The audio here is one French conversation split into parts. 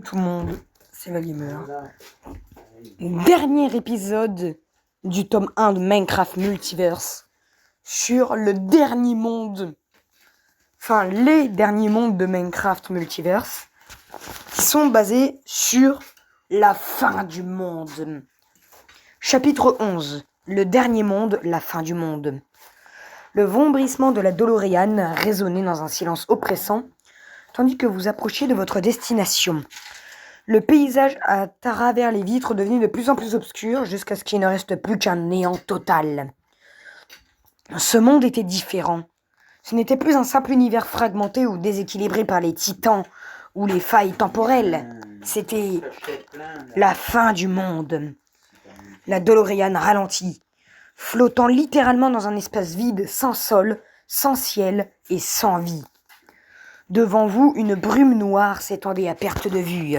Tout le monde, c'est Valimer. Dernier épisode du tome 1 de Minecraft Multiverse sur le dernier monde, enfin les derniers mondes de Minecraft Multiverse qui sont basés sur la fin du monde. Chapitre 11, le dernier monde, la fin du monde. Le vombrissement de la DeLorean résonnait dans un silence oppressant tandis que vous approchiez de votre destination. Le paysage à travers les vitres devenait de plus en plus obscur jusqu'à ce qu'il ne reste plus qu'un néant total. Ce monde était différent. Ce n'était plus un simple univers fragmenté ou déséquilibré par les titans ou les failles temporelles. C'était la fin du monde. La DeLorean ralentit, flottant littéralement dans un espace vide, sans sol, sans ciel et sans vie. Devant vous, une brume noire s'étendait à perte de vue.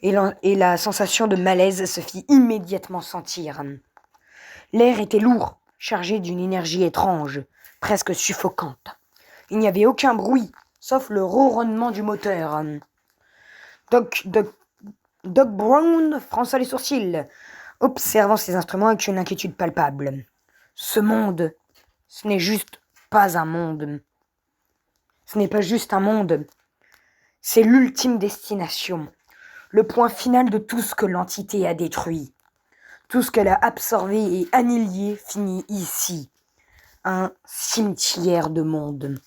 Et la sensation de malaise se fit immédiatement sentir. L'air était lourd, chargé d'une énergie étrange, presque suffocante. Il n'y avait aucun bruit, sauf le ronronnement du moteur. Doc Brown fronça les sourcils, observant ses instruments avec une inquiétude palpable. Ce monde, ce n'est juste pas un monde. Ce n'est pas juste un monde. C'est l'ultime destination. Le point final de tout ce que l'entité a détruit. Tout ce qu'elle a absorbé et annihilé finit ici. Un cimetière de monde.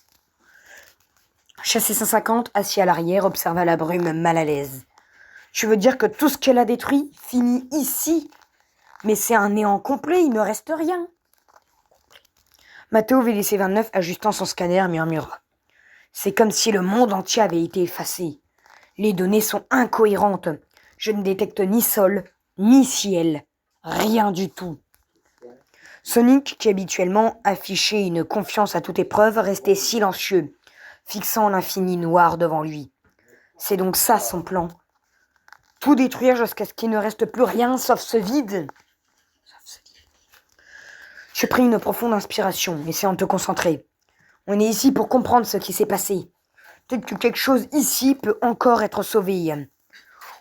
Chassé 150, assis à l'arrière, observa la brume mal à l'aise. Tu veux dire que tout ce qu'elle a détruit finit ici? Mais c'est un néant complet, il ne reste rien. Matteo VDC29, ajustant son scanner, murmura. C'est comme si le monde entier avait été effacé. Les données sont incohérentes. Je ne détecte ni sol, ni ciel. Rien du tout. Sonic, qui habituellement affichait une confiance à toute épreuve, restait silencieux, fixant l'infini noir devant lui. C'est donc ça son plan. Tout détruire jusqu'à ce qu'il ne reste plus rien sauf ce vide. Je pris une profonde inspiration, essayant de te concentrer. On est ici pour comprendre ce qui s'est passé. Peut-être que quelque chose ici peut encore être sauvé.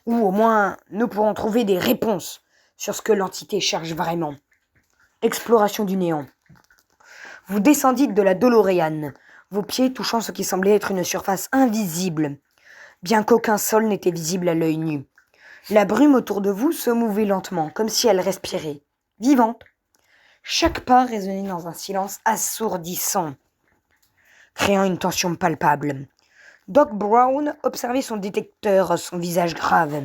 Ou au moins, nous pourrons trouver des réponses sur ce que l'entité cherche vraiment. Exploration du néant. Vous descendîtes de la DeLorean, vos pieds touchant ce qui semblait être une surface invisible, bien qu'aucun sol n'était visible à l'œil nu. La brume autour de vous se mouvait lentement, comme si elle respirait, vivante. Chaque pas résonnait dans un silence assourdissant, créant une tension palpable. Doc Brown observait son détecteur, son visage grave.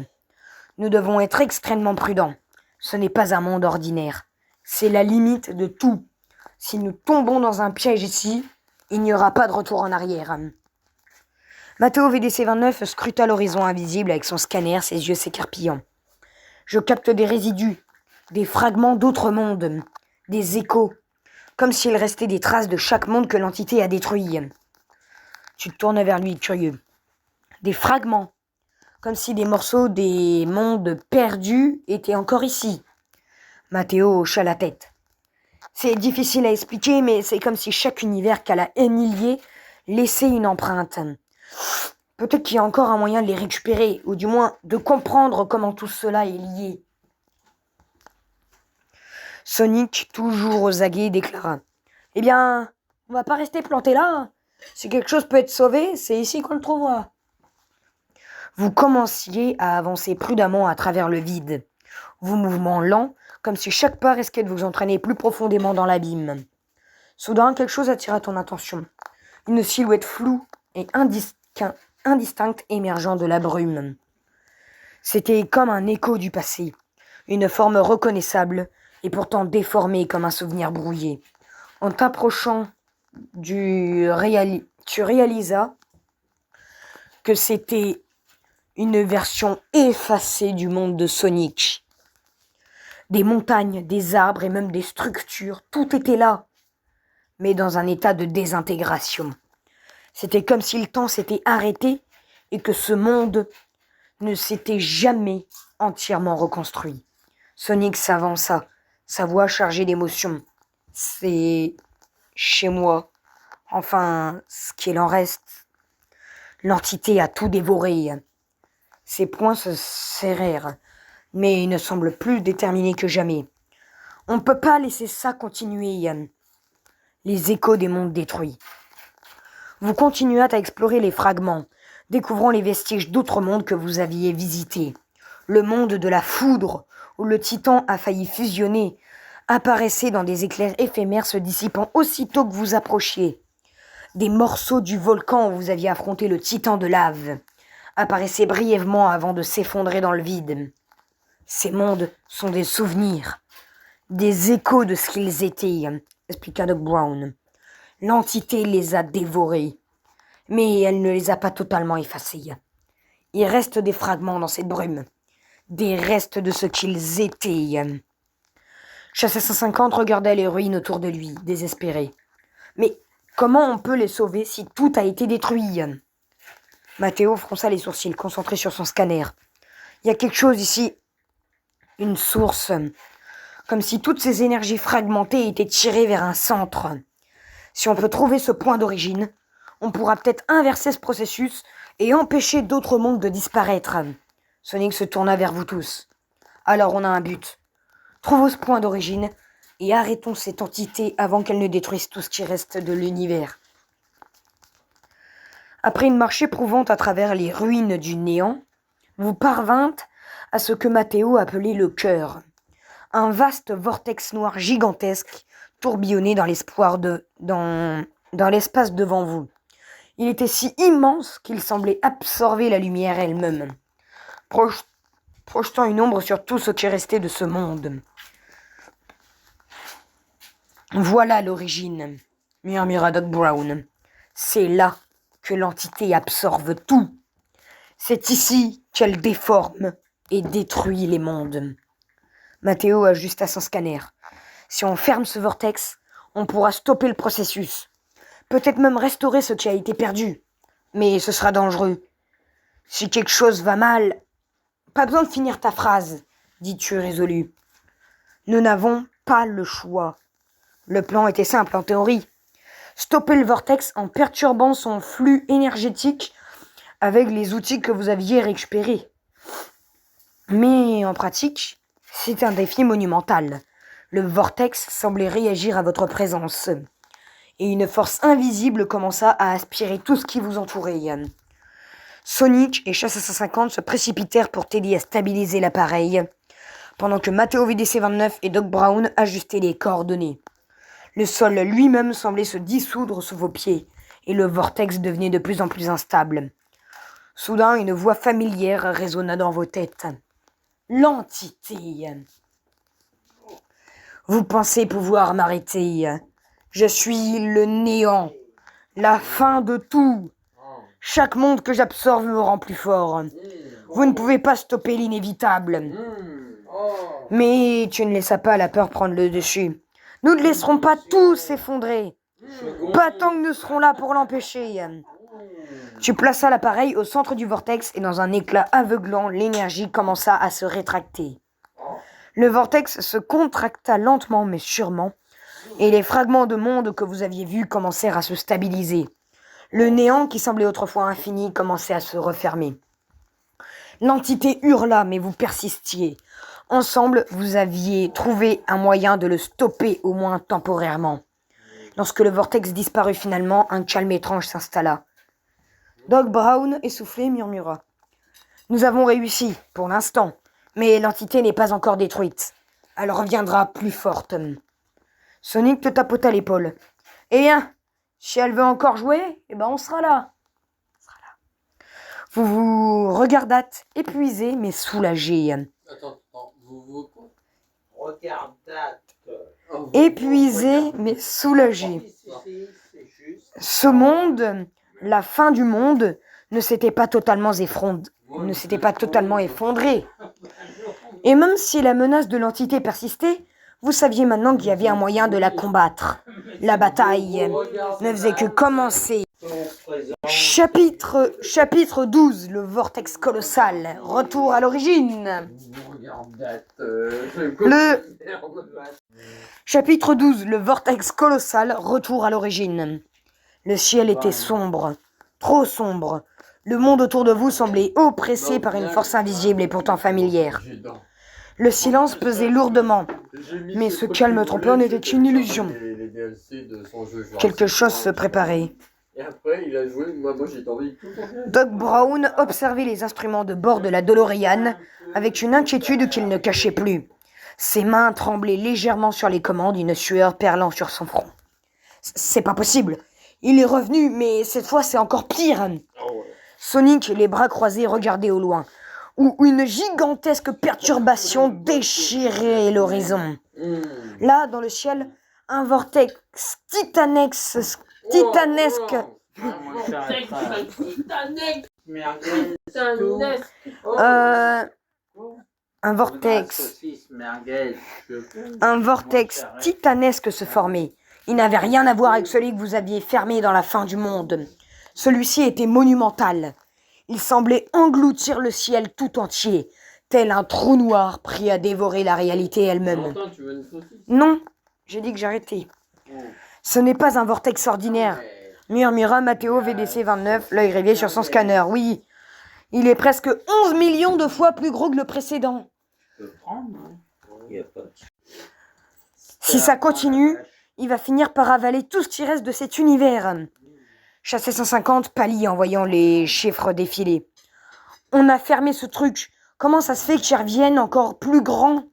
Nous devons être extrêmement prudents. Ce n'est pas un monde ordinaire. C'est la limite de tout. Si nous tombons dans un piège ici, il n'y aura pas de retour en arrière. Matteo VDC29 scruta l'horizon invisible avec son scanner, ses yeux s'écarpillant. Je capte des résidus, des fragments d'autres mondes, des échos, comme s'il restait des traces de chaque monde que l'entité a détruit. Tu te tournes vers lui, curieux. Des fragments, comme si des morceaux des mondes perdus étaient encore ici. Matteo hocha la tête. C'est difficile à expliquer, mais c'est comme si chaque univers qu'elle a annihilé laissait une empreinte. Peut-être qu'il y a encore un moyen de les récupérer, ou du moins de comprendre comment tout cela est lié. Sonic, toujours aux aguets, déclara. Eh bien, on va pas rester planté là. Si quelque chose peut être sauvé, c'est ici qu'on le trouvera. Vous commenciez à avancer prudemment à travers le vide, vos mouvements lents, comme si chaque pas risquait de vous entraîner plus profondément dans l'abîme. Soudain, quelque chose attira ton attention. Une silhouette floue et indistincte émergeant de la brume. C'était comme un écho du passé, une forme reconnaissable et pourtant déformée comme un souvenir brouillé. En t'approchant, tu réalisas que c'était une version effacée du monde de Sonic. Des montagnes, des arbres et même des structures, tout était là, mais dans un état de désintégration. C'était comme si le temps s'était arrêté et que ce monde ne s'était jamais entièrement reconstruit. Sonic s'avança, sa voix chargée d'émotion. C'est chez moi. Enfin, ce qu'il en reste. L'entité a tout dévoré. Ses poings se serrèrent, mais il ne semble plus déterminé que jamais. On ne peut pas laisser ça continuer, Ian. Les échos des mondes détruits. Vous continuâtes à explorer les fragments, découvrant les vestiges d'autres mondes que vous aviez visités. Le monde de la foudre, où le titan a failli fusionner, apparaissait dans des éclairs éphémères se dissipant aussitôt que vous approchiez. Des morceaux du volcan où vous aviez affronté le titan de lave apparaissaient brièvement avant de s'effondrer dans le vide. Ces mondes sont des souvenirs, des échos de ce qu'ils étaient, expliqua Doc Brown. L'entité les a dévorés, mais elle ne les a pas totalement effacés. Il reste des fragments dans cette brume, des restes de ce qu'ils étaient. Chassé 150 regardait les ruines autour de lui, désespéré. Mais comment on peut les sauver si tout a été détruit? Mathéo fronça les sourcils, concentré sur son scanner. Il y a quelque chose ici, une source, comme si toutes ces énergies fragmentées étaient tirées vers un centre. Si on peut trouver ce point d'origine, on pourra peut-être inverser ce processus et empêcher d'autres mondes de disparaître. Sonic se tourna vers vous tous. Alors on a un but. Trouvons ce point d'origine et arrêtons cette entité avant qu'elle ne détruise tout ce qui reste de l'univers. Après une marche éprouvante à travers les ruines du néant, vous parvîntes à ce que Mathéo appelait le cœur. Un vaste vortex noir gigantesque tourbillonnait dans l'espace devant vous. Il était si immense qu'il semblait absorber la lumière elle-même, projetant une ombre sur tout ce qui restait de ce monde. Voilà l'origine, murmura Doc Brown. C'est là que l'entité absorbe tout. C'est ici qu'elle déforme et détruit les mondes. Mathéo ajusta son scanner. Si on ferme ce vortex, on pourra stopper le processus. Peut-être même restaurer ce qui a été perdu. Mais ce sera dangereux. Si quelque chose va mal... Pas besoin de finir ta phrase, dis-tu résolu. Nous n'avons pas le choix. Le plan était simple en théorie. Stopper le vortex en perturbant son flux énergétique avec les outils que vous aviez récupérés. Mais en pratique, c'est un défi monumental. Le vortex semblait réagir à votre présence. Et une force invisible commença à aspirer tout ce qui vous entourait, Yann. Sonic et Chasse 150 se précipitèrent pour t'aider à stabiliser l'appareil, pendant que Mathéo VDC-29 et Doc Brown ajustaient les coordonnées. Le sol lui-même semblait se dissoudre sous vos pieds, et le vortex devenait de plus en plus instable. Soudain, une voix familière résonna dans vos têtes. L'entité. Vous pensez pouvoir m'arrêter. Je suis le néant, la fin de tout. Chaque monde que j'absorbe me rend plus fort. Vous ne pouvez pas stopper l'inévitable. Mais tu ne laisses pas la peur prendre le dessus. Nous ne laisserons pas tout s'effondrer. Pas tant que nous serons là pour l'empêcher. Tu plaças l'appareil au centre du vortex et dans un éclat aveuglant, l'énergie commença à se rétracter. Le vortex se contracta lentement mais sûrement, et les fragments de monde que vous aviez vus commencèrent à se stabiliser. Le néant, qui semblait autrefois infini, commençait à se refermer. L'entité hurla, mais vous persistiez. Ensemble, vous aviez trouvé un moyen de le stopper, au moins temporairement. Lorsque le vortex disparut finalement, un calme étrange s'installa. Doc Brown, essoufflé, murmura. « Nous avons réussi, pour l'instant, mais l'entité n'est pas encore détruite. Elle reviendra plus forte. » Sonic te tapota l'épaule. « Eh bien, si elle veut encore jouer, on sera là. » Vous vous regardâtes, épuisé mais soulagé. Attends, vous quoi? Regardate. Épuisé mais soulagé. Ce monde, la fin du monde, ne s'était pas totalement effondré. Et même si la menace de l'entité persistait, vous saviez maintenant qu'il y avait un moyen de la combattre. La bataille ne faisait que commencer. Chapitre 12, le vortex colossal, retour à l'origine. Chapitre 12, le vortex colossal, retour à l'origine. Le ciel était sombre, trop sombre. Le monde autour de vous semblait oppressé par une force invisible et pourtant familière. Le silence pesait lourdement, mais ce calme trompeur n'était qu'une illusion. Quelque chose se préparait. Et après, il a joué, moi j'ai envie tout. Doc Brown observait les instruments de bord de la DeLorean avec une inquiétude qu'il ne cachait plus. Ses mains tremblaient légèrement sur les commandes, une sueur perlant sur son front. C'est pas possible. Il est revenu, mais cette fois c'est encore pire. Sonic, les bras croisés, regardait au loin, où une gigantesque perturbation déchirait l'horizon. Là, dans le ciel, un vortex titanesque un vortex titanesque se formait. Il n'avait rien à voir avec celui que vous aviez fermé dans la fin du monde. Celui-ci était monumental. Il semblait engloutir le ciel tout entier, tel un trou noir prêt à dévorer la réalité elle-même. Non, j'ai dit que j'arrêtais. Ce n'est pas un vortex ordinaire, murmura Matteo VDC 29, l'œil rêvé sur son scanner. Oui, il est presque 11 millions de fois plus gros que le précédent. Si ça continue, il va finir par avaler tout ce qui reste de cet univers. Chassé 150 pâlit en voyant les chiffres défiler. On a fermé ce truc. Comment ça se fait qu'il revienne encore plus grand?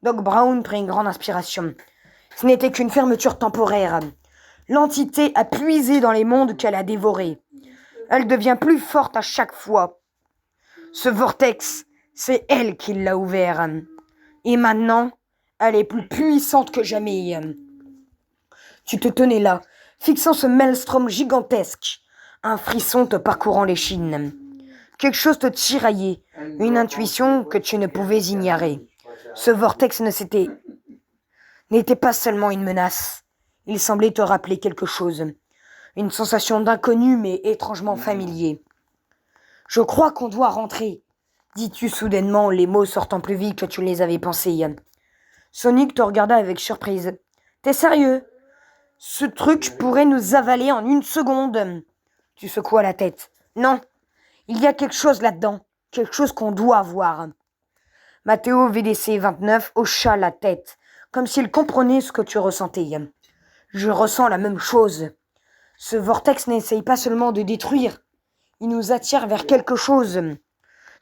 Doc Brown prit une grande inspiration. Ce n'était qu'une fermeture temporaire. L'entité a puisé dans les mondes qu'elle a dévorés. Elle devient plus forte à chaque fois. Ce vortex, c'est elle qui l'a ouvert. Et maintenant, elle est plus puissante que jamais. Tu te tenais là, fixant ce maelstrom gigantesque. Un frisson te parcourant l'échine. Quelque chose te tiraillait, une intuition que tu ne pouvais ignorer. Ce vortex n'était pas seulement une menace. Il semblait te rappeler quelque chose. Une sensation d'inconnu mais étrangement familier. « Je crois qu'on doit rentrer », dis-tu soudainement, les mots sortant plus vite que tu les avais pensés. Sonic te regarda avec surprise. « T'es sérieux ? Ce truc pourrait nous avaler en une seconde. » Tu secoua la tête. « Non, il y a quelque chose là-dedans, quelque chose qu'on doit voir. » Matteo VDC 29 hocha la tête, comme s'il comprenait ce que tu ressentais. « Je ressens la même chose. Ce vortex n'essaye pas seulement de détruire, il nous attire vers quelque chose. »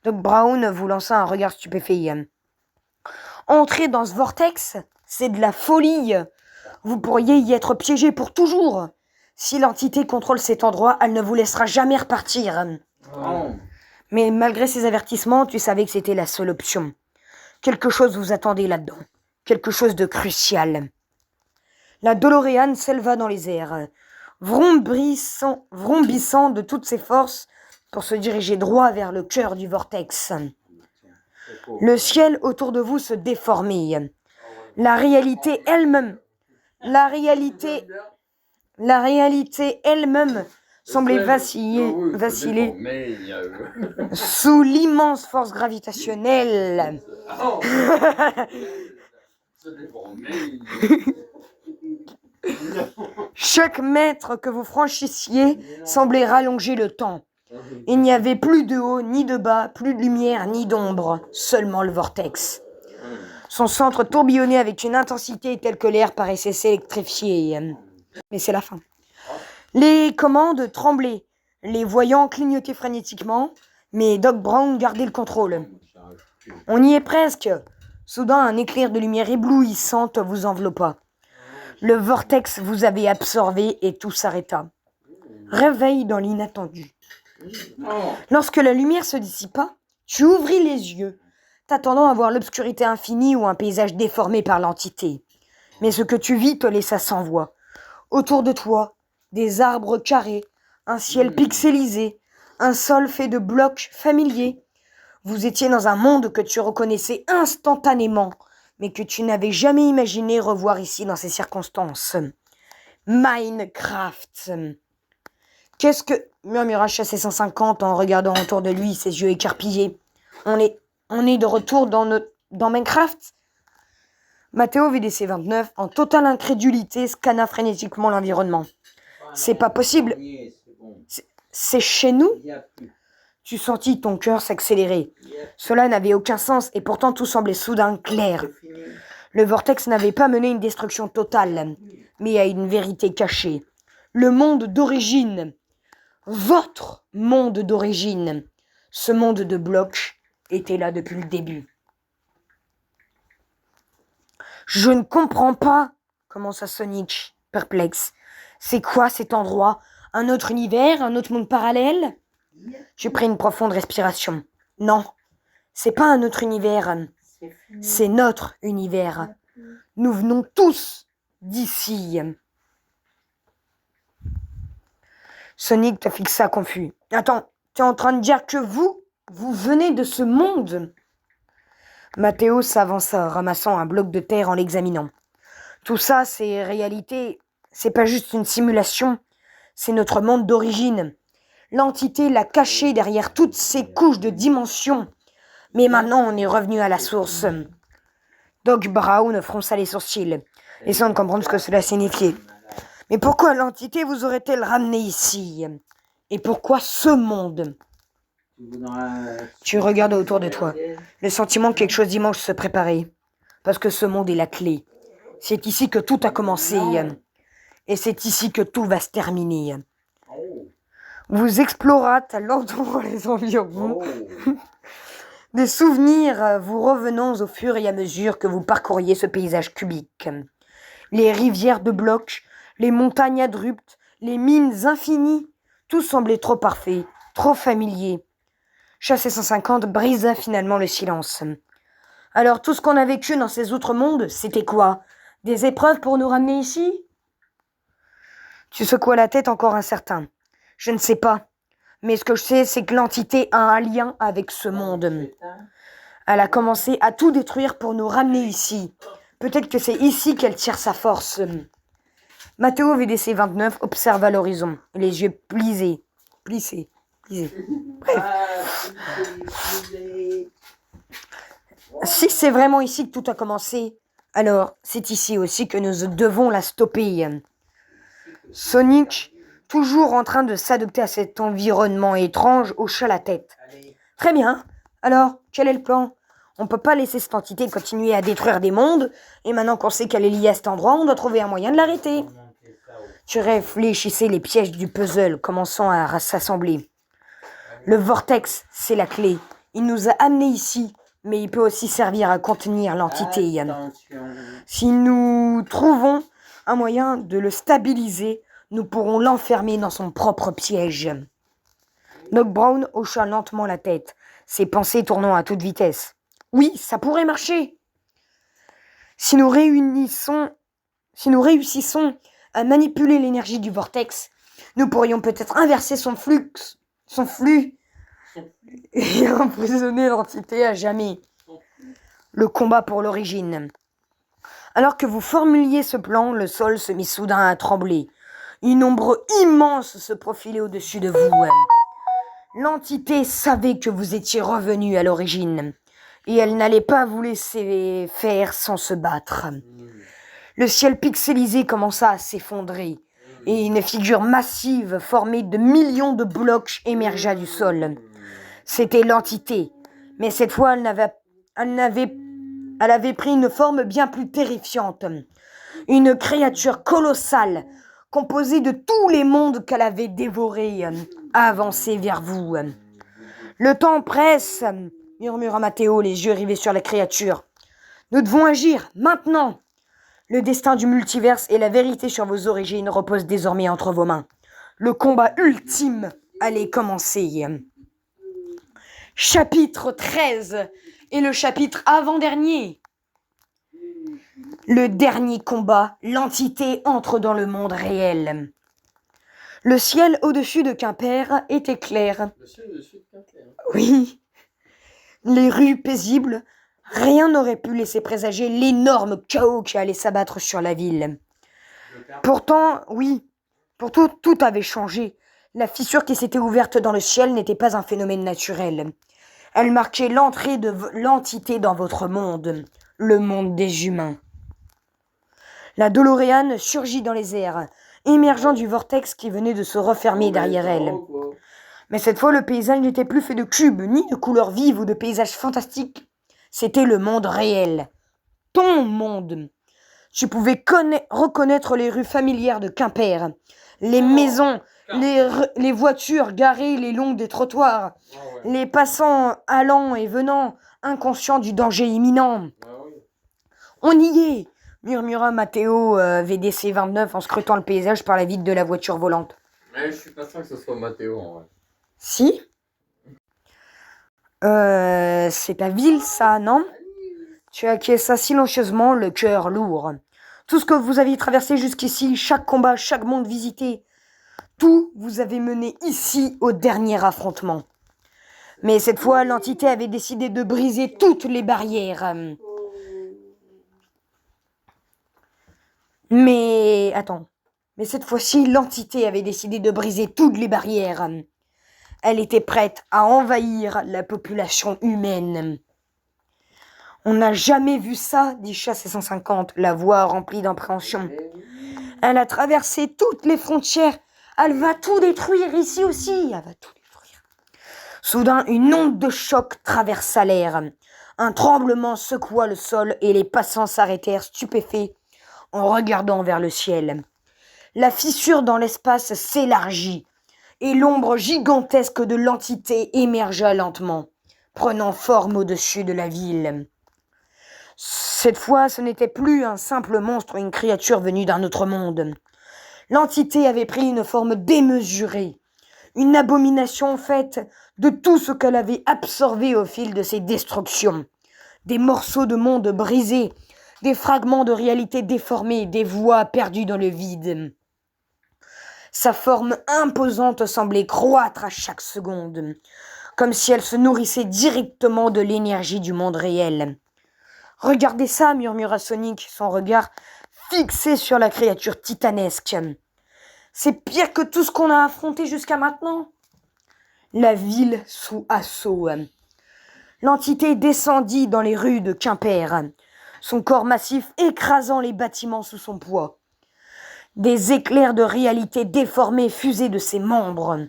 Doc Brown vous lança un regard stupéfait. « Entrer dans ce vortex, c'est de la folie. Vous pourriez y être piégé pour toujours. Si l'entité contrôle cet endroit, elle ne vous laissera jamais repartir. » Mais malgré ces avertissements, tu savais que c'était la seule option. Quelque chose vous attendait là-dedans. Quelque chose de crucial. La DeLorean s'éleva dans les airs, vrombissant de toutes ses forces pour se diriger droit vers le cœur du vortex. Le ciel autour de vous se déformait. La réalité elle-même semblait vaciller sous l'immense force gravitationnelle. Chaque mètre que vous franchissiez semblait rallonger le temps. Il n'y avait plus de haut ni de bas, plus de lumière ni d'ombre, seulement le vortex. Son centre tourbillonnait avec une intensité telle que l'air paraissait s'électrifier. Mais c'est la fin. Les commandes tremblaient, les voyants clignotaient frénétiquement, mais Doc Brown gardait le contrôle. On y est presque. Soudain, un éclair de lumière éblouissante vous enveloppa. Le vortex vous avait absorbé et tout s'arrêta. Réveil dans l'inattendu. Lorsque la lumière se dissipa, tu ouvris les yeux, t'attendant à voir l'obscurité infinie ou un paysage déformé par l'entité. Mais ce que tu vis te laissa sans voix. Autour de toi, des arbres carrés, un ciel pixelisé, un sol fait de blocs familiers. Vous étiez dans un monde que tu reconnaissais instantanément, mais que tu n'avais jamais imaginé revoir ici dans ces circonstances. Minecraft. Qu'est-ce que... murmura Chassé 150 en regardant autour de lui, ses yeux écarpillés. On est de retour dans Minecraft? Matteo VDC 29, en totale incrédulité, scanna frénétiquement l'environnement. C'est pas possible. C'est chez nous? Tu sentis ton cœur s'accélérer. Cela n'avait aucun sens et pourtant tout semblait soudain clair. C'est fini. Le vortex n'avait pas mené une destruction totale, mais à une vérité cachée. Le monde d'origine, votre monde d'origine, ce monde de blocs, était là depuis le début. Je ne comprends pas, commença Sonic, perplexe. C'est quoi cet endroit? Un autre univers? Un autre monde parallèle? J'ai pris une profonde respiration. Non, c'est pas un autre univers. C'est fini. C'est notre univers. Nous venons tous d'ici. Sonic te fixa confus. Attends, t'es en train de dire que vous venez de ce monde? Mathéo s'avança, ramassant un bloc de terre en l'examinant. Tout ça, c'est réalité. C'est pas juste une simulation. C'est notre monde d'origine. L'entité l'a caché derrière toutes ces couches de dimensions. Mais maintenant, on est revenu à la source. Doc Brown fronça les sourcils, essayant de comprendre ce que cela signifiait. Mais pourquoi l'entité vous aurait-elle ramené ici? Et pourquoi ce monde? Tu regardes autour de toi, le sentiment que quelque chose d'immense se préparait. Parce que ce monde est la clé. C'est ici que tout a commencé. Et c'est ici que tout va se terminer. Vous explorâtes lentement les environs. Des souvenirs vous revenant au fur et à mesure que vous parcouriez ce paysage cubique. Les rivières de blocs, les montagnes abruptes, les mines infinies, tout semblait trop parfait, trop familier. Chassé 150 brisa finalement le silence. Alors tout ce qu'on a vécu dans ces autres mondes, c'était quoi? Des épreuves pour nous ramener ici? Tu secouas la tête encore incertain. Je ne sais pas. Mais ce que je sais, c'est que l'entité a un lien avec ce monde. Elle a commencé à tout détruire pour nous ramener ici. Peut-être que c'est ici qu'elle tire sa force. Mathéo VDC 29 observa l'horizon, les yeux plissés. Bref. Si c'est vraiment ici que tout a commencé, alors c'est ici aussi que nous devons la stopper. Sonic, toujours en train de s'adapter à cet environnement étrange, hocha la tête. Très bien. Alors, quel est le plan? On peut pas laisser cette entité continuer à détruire des mondes, et maintenant qu'on sait qu'elle est liée à cet endroit, on doit trouver un moyen de l'arrêter. Tu réfléchissais les pièges du puzzle, commençant à s'assembler. Le vortex, c'est la clé. Il nous a amenés ici, mais il peut aussi servir à contenir l'entité. Si nous trouvons un moyen de le stabiliser, nous pourrons l'enfermer dans son propre piège. Doc Brown hocha lentement la tête, ses pensées tournant à toute vitesse. Oui, ça pourrait marcher. Si nous réussissons à manipuler l'énergie du vortex, nous pourrions peut-être inverser son flux et emprisonner l'entité à jamais. Le combat pour l'origine. Alors que vous formuliez ce plan, le sol se mit soudain à trembler. Une ombre immense se profilait au-dessus de vous. L'entité savait que vous étiez revenu à l'origine, et elle n'allait pas vous laisser faire sans se battre. Le ciel pixelisé commença à s'effondrer, et une figure massive formée de millions de blocs émergea du sol. C'était l'entité, mais cette fois elle avait pris une forme bien plus terrifiante. Une créature colossale, composée de tous les mondes qu'elle avait dévorés, avançait vers vous. Le temps presse, murmura Mathéo, les yeux rivés sur la créature. Nous devons agir, maintenant. Le destin du multiverse et la vérité sur vos origines reposent désormais entre vos mains. Le combat ultime allait commencer. Chapitre 13 et le chapitre avant-dernier. Le dernier combat, l'entité entre dans le monde réel. Le ciel au-dessus de Quimper était clair. Le ciel au-dessus de Quimper. Oui. Les rues paisibles, rien n'aurait pu laisser présager l'énorme chaos qui allait s'abattre sur la ville. Pourtant, oui, tout avait changé. La fissure qui s'était ouverte dans le ciel n'était pas un phénomène naturel. Elle marquait l'entrée de l'entité dans votre monde, le monde des humains. La DeLorean surgit dans les airs, émergeant du vortex qui venait de se refermer derrière elle. Mais cette fois, le paysage n'était plus fait de cubes, ni de couleurs vives ou de paysages fantastiques. C'était le monde réel. Ton monde. Tu pouvais reconnaître les rues familières de Quimper, les maisons, les voitures garées les longs des trottoirs, les passants allant et venant, inconscients du danger imminent. On y est, murmura Matteo VDC 29 en scrutant le paysage par la vitre de la voiture volante. Mais je suis pas sûr que ce soit Mathéo en vrai. Si. C'est ta ville, ça, non? Tu acquiesça silencieusement, le cœur lourd. Tout ce que vous aviez traversé jusqu'ici, chaque combat, chaque monde visité, tout vous avez mené ici au dernier affrontement. Mais cette fois, l'entité avait décidé de briser toutes les barrières. Mais cette fois-ci, l'entité avait décidé de briser toutes les barrières. Elle était prête à envahir la population humaine. On n'a jamais vu ça, dit Chassé 150, la voix remplie d'appréhension. Elle a traversé toutes les frontières. Elle va tout détruire ici aussi. Elle va tout détruire. Soudain, une onde de choc traversa l'air. Un tremblement secoua le sol et les passants s'arrêtèrent stupéfaits en regardant vers le ciel. La fissure dans l'espace s'élargit et l'ombre gigantesque de l'entité émergea lentement, prenant forme au-dessus de la ville. Cette fois, ce n'était plus un simple monstre ou une créature venue d'un autre monde. L'entité avait pris une forme démesurée, une abomination faite de tout ce qu'elle avait absorbé au fil de ses destructions. Des morceaux de monde brisés, des fragments de réalité déformés, des voix perdues dans le vide. Sa forme imposante semblait croître à chaque seconde, comme si elle se nourrissait directement de l'énergie du monde réel. « Regardez ça !» murmura Sonic, son regard fixé sur la créature titanesque. « C'est pire que tout ce qu'on a affronté jusqu'à maintenant !» La ville sous assaut. L'entité descendit dans les rues de Quimper, son corps massif écrasant les bâtiments sous son poids. Des éclairs de réalité déformés fusaient de ses membres,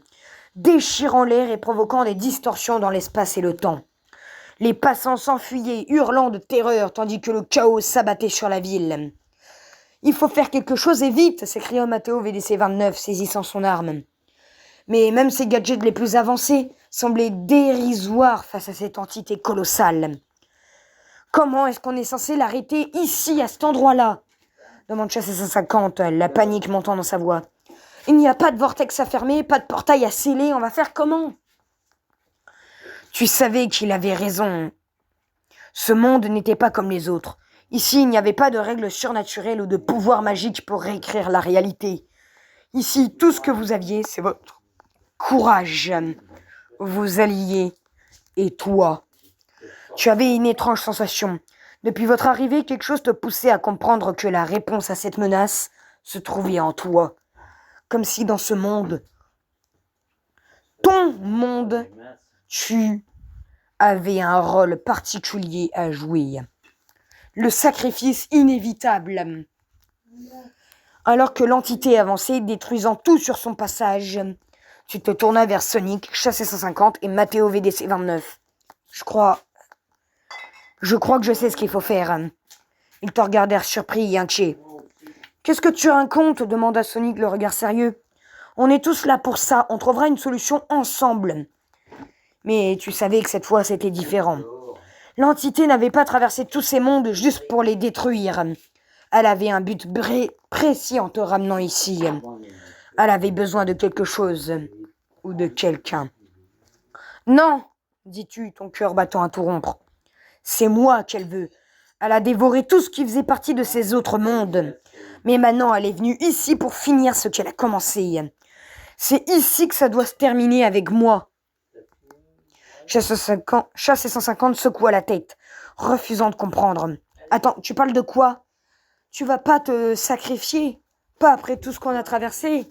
déchirant l'air et provoquant des distorsions dans l'espace et le temps. Les passants s'enfuyaient, hurlant de terreur, tandis que le chaos s'abattait sur la ville. « Il faut faire quelque chose et vite !» s'écria Matteo VDC 29, saisissant son arme. Mais même ses gadgets les plus avancés semblaient dérisoires face à cette entité colossale. « Comment est-ce qu'on est censé l'arrêter ici, à cet endroit-là ?» demande Chassé 150, la panique montant dans sa voix. « Il n'y a pas de vortex à fermer, pas de portail à sceller, on va faire comment ?» Tu savais qu'il avait raison. Ce monde n'était pas comme les autres. Ici, il n'y avait pas de règles surnaturelles ou de pouvoirs magiques pour réécrire la réalité. Ici, tout ce que vous aviez, c'est votre courage, vos alliés et toi. Tu avais une étrange sensation. Depuis votre arrivée, quelque chose te poussait à comprendre que la réponse à cette menace se trouvait en toi. Comme si dans ce monde, ton monde, tu avais un rôle particulier à jouer. Le sacrifice inévitable. Alors que l'entité avançait, détruisant tout sur son passage, tu te tournas vers Sonic, Chassé 150 et Matteo VDC 29. Je crois que je sais ce qu'il faut faire. Ils te regardèrent surpris et inquiets. « Qu'est-ce que tu racontes ?» demanda Sonic, le regard sérieux. « On est tous là pour ça, on trouvera une solution ensemble. » Mais tu savais que cette fois c'était différent. L'entité n'avait pas traversé tous ces mondes juste pour les détruire. Elle avait un but précis en te ramenant ici. Elle avait besoin de quelque chose ou de quelqu'un. « Non !» dis-tu, ton cœur battant à tout rompre. « C'est moi qu'elle veut. Elle a dévoré tout ce qui faisait partie de ces autres mondes. Mais maintenant, elle est venue ici pour finir ce qu'elle a commencé. C'est ici que ça doit se terminer avec moi. » Chassé 150 secoua la tête, refusant de comprendre. « Attends, tu parles de quoi? Tu vas pas te sacrifier? Pas après tout ce qu'on a traversé ?»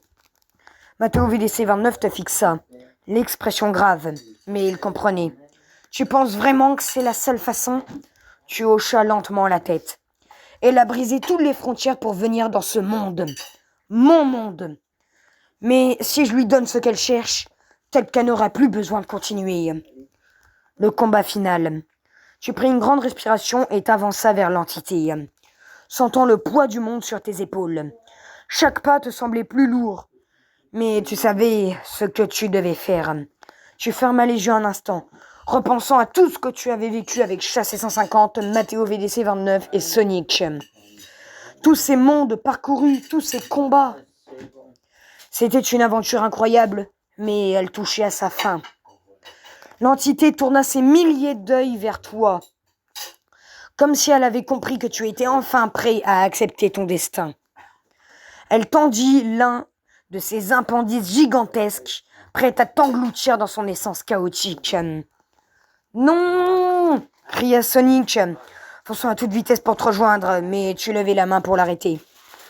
Matteo VDC 29 te fixa, l'expression grave, mais il comprenait. « Tu penses vraiment que c'est la seule façon ?» Tu hochas lentement la tête. Elle a brisé toutes les frontières pour venir dans ce monde. Mon monde. Mais si je lui donne ce qu'elle cherche, telle qu'elle n'aura plus besoin de continuer. Le combat final. Tu pris une grande respiration et t'avanças vers l'entité, sentant le poids du monde sur tes épaules. Chaque pas te semblait plus lourd, mais tu savais ce que tu devais faire. Tu fermas les yeux un instant, repensant à tout ce que tu avais vécu avec Chassé 150, Matteo VDC 29 et Sonic. Tous ces mondes parcourus, tous ces combats. C'était une aventure incroyable, mais elle touchait à sa fin. L'entité tourna ses milliers d'œils vers toi, comme si elle avait compris que tu étais enfin prêt à accepter ton destin. Elle tendit l'un de ses appendices gigantesques, prêt à t'engloutir dans son essence chaotique. « Non !» cria Sonic, fonçant à toute vitesse pour te rejoindre, mais tu levais la main pour l'arrêter.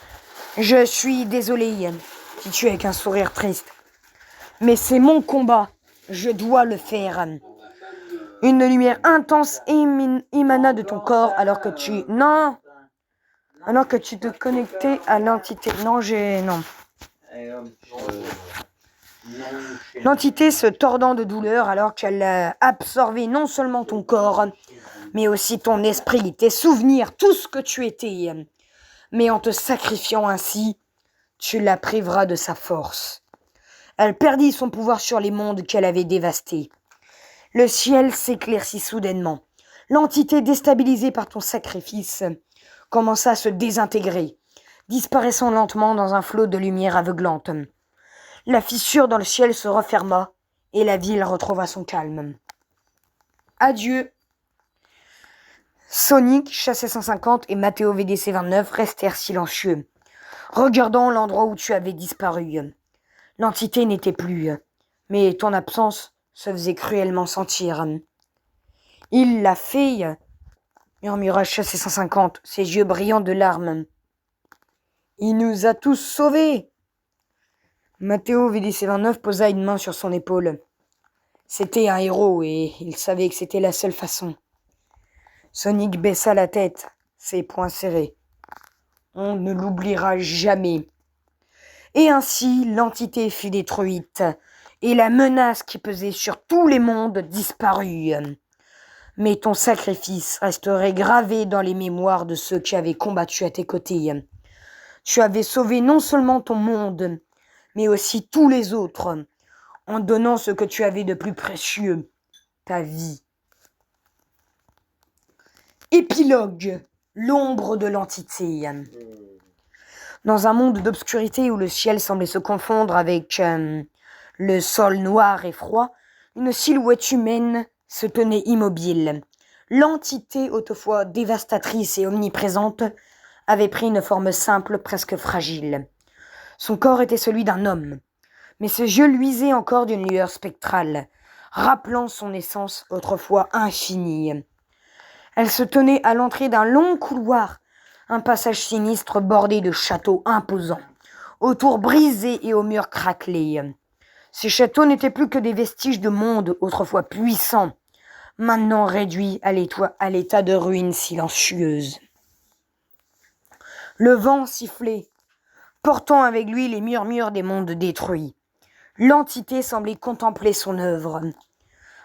« Je suis désolé, dis-tu avec un sourire triste. Mais c'est mon combat, je dois le faire. » Une lumière intense émana de ton corps alors que tu te connectais à l'entité. Non. L'entité se tordant de douleur alors qu'elle absorbait non seulement ton corps, mais aussi ton esprit, tes souvenirs, tout ce que tu étais. Mais en te sacrifiant ainsi, tu la priveras de sa force. Elle perdit son pouvoir sur les mondes qu'elle avait dévastés. Le ciel s'éclaircit soudainement. L'entité déstabilisée par ton sacrifice commença à se désintégrer, disparaissant lentement dans un flot de lumière aveuglante. La fissure dans le ciel se referma et la ville retrouva son calme. Adieu. Sonic, Chassé 150 et Matteo VDC 29 restèrent silencieux, regardant l'endroit où tu avais disparu. L'entité n'était plus, mais ton absence se faisait cruellement sentir. « Il l'a fait !» murmura Chassé 150, ses yeux brillants de larmes. « Il nous a tous sauvés !» Matteo VDC 29 posa une main sur son épaule. C'était un héros et il savait que c'était la seule façon. Sonic baissa la tête, ses poings serrés. On ne l'oubliera jamais. Et ainsi, l'entité fut détruite, et la menace qui pesait sur tous les mondes disparut. Mais ton sacrifice resterait gravé dans les mémoires de ceux qui avaient combattu à tes côtés. Tu avais sauvé non seulement ton monde, mais aussi tous les autres, en donnant ce que tu avais de plus précieux, ta vie. Épilogue, l'ombre de l'entité. Dans un monde d'obscurité où le ciel semblait se confondre avec le sol noir et froid, une silhouette humaine se tenait immobile. L'entité, autrefois dévastatrice et omniprésente, avait pris une forme simple, presque fragile. Son corps était celui d'un homme, mais ses yeux luisaient encore d'une lueur spectrale, rappelant son essence autrefois infinie. Elle se tenait à l'entrée d'un long couloir, un passage sinistre bordé de châteaux imposants, aux tours brisées et aux murs craquelés. Ces châteaux n'étaient plus que des vestiges de mondes autrefois puissants, maintenant réduits à l'état de ruines silencieuses. Le vent sifflait, portant avec lui les murmures des mondes détruits. L'entité semblait contempler son œuvre.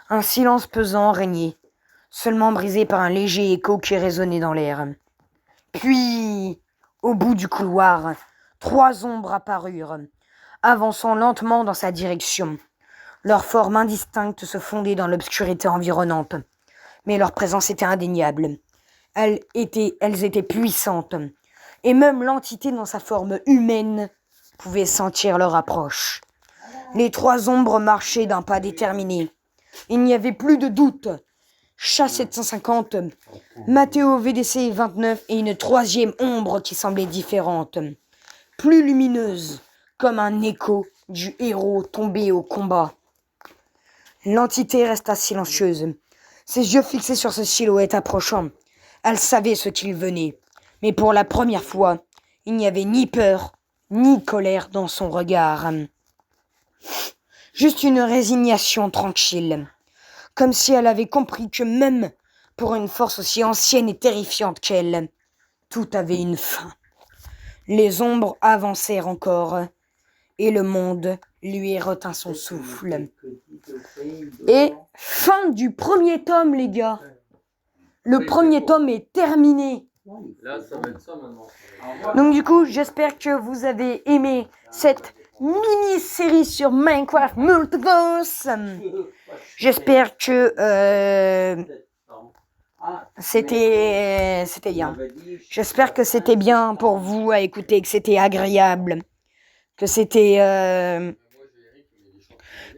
Un silence pesant régnait, seulement brisé par un léger écho qui résonnait dans l'air. Puis, au bout du couloir, 3 ombres apparurent, avançant lentement dans sa direction. Leur forme indistincte se fondait dans l'obscurité environnante, mais leur présence était indéniable. Elles étaient puissantes, et même l'entité dans sa forme humaine pouvait sentir leur approche. Les 3 ombres marchaient d'un pas déterminé. Il n'y avait plus de doute. Chassé 750, Matteo VDC 29 et une 3e ombre qui semblait différente, plus lumineuse, comme un écho du héros tombé au combat. L'entité resta silencieuse, ses yeux fixés sur ce silhouette approchant. Elle savait ce qu'il venait, mais pour la première fois, il n'y avait ni peur, ni colère dans son regard. Juste une résignation tranquille, comme si elle avait compris que même pour une force aussi ancienne et terrifiante qu'elle, tout avait une fin. Les ombres avancèrent encore, et le monde lui retint son souffle. Et fin du premier tome, les gars. Le premier tome est terminé. Là, ça va être ça maintenant. Donc du coup, j'espère que vous avez aimé cette mini-série sur Minecraft Multiverse. J'espère que c'était bien. J'espère que c'était bien pour vous à écouter, que c'était agréable, que c'était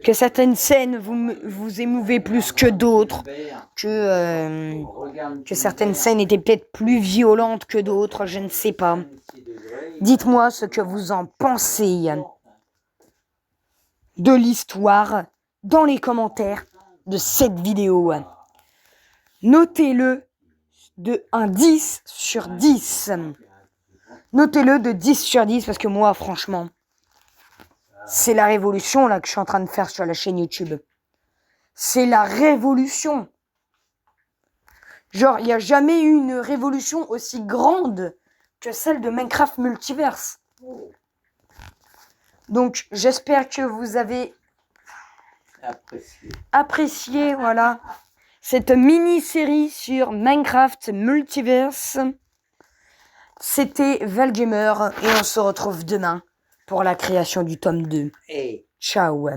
que certaines scènes vous émouvaient plus que d'autres, que certaines scènes étaient peut-être plus violentes que d'autres, je ne sais pas. Dites-moi ce que vous en pensez de l'histoire dans les commentaires de cette vidéo. Notez-le de un 10 sur 10. Notez-le de 10 sur 10 parce que moi, franchement, c'est la révolution là que je suis en train de faire sur la chaîne YouTube. C'est la révolution. Genre, il n'y a jamais eu une révolution aussi grande que celle de Minecraft Multiverse. Donc, j'espère que vous avez apprécié, voilà, cette mini-série sur Minecraft Multiverse. C'était Valgamer et on se retrouve demain pour la création du tome 2. Ciao.